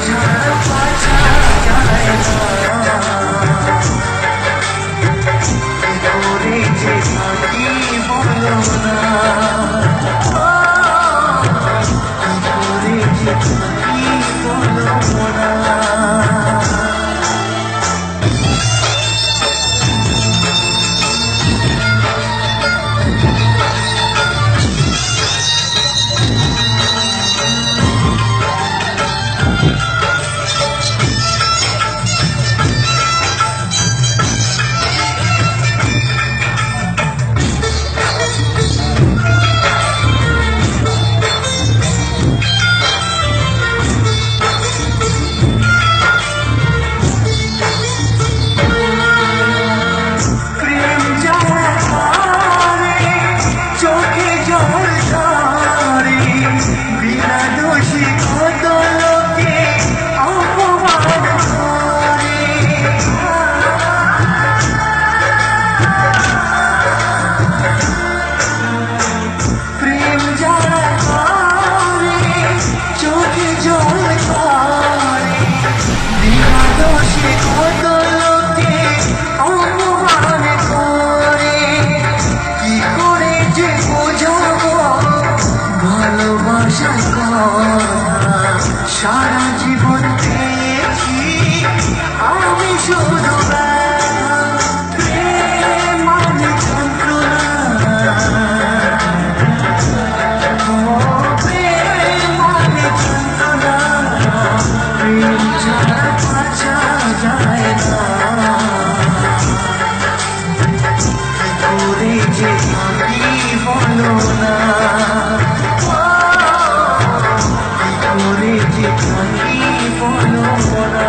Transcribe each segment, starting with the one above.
ছাড়া বাঁচা যায় না, কি করে যে থাকি বলো না, কি করে যে থাকি বলো না। সারা জীবন পেয়েছি আমি শুধু প্রেম মানে যন্ত্রণা, প্রেম মানে যন্ত্রণা, প্রেম ছাড়া বাঁচা যায় না, কি করে যে থাকি বলো না, থাকি বলো না।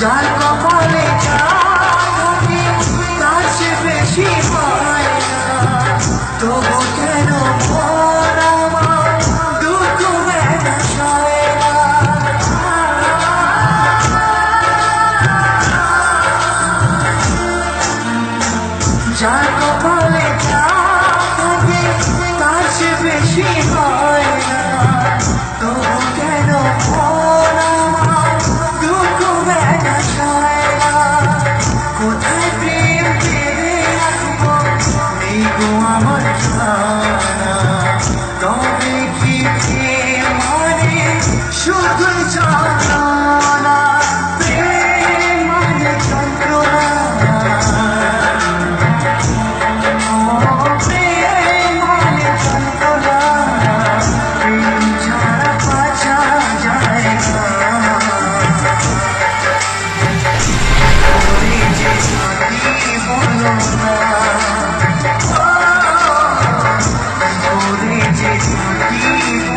যার কপালে থাকে তার সে বেশি পায় না, তবু কেন মন আমার দুঃখ ব্যথা সয় না, যার কপালে থাকে তার সে বেশি হয় না, তবু কেন মন আমার দুঃখ ব্যথা সয় না, কোথায় প্রেম পেয়ে রাখবো নেই গো আমার জানা, তবে কি প্রেম মানে শুধু যন্ত্রণা, প্রেম মানে যন্ত্রণা, প্রেম মানে যন্ত্রণা, প্রেম ছাড়া বাঁচা যায় না, করে যে থাকি বলো না, করে যে থাকি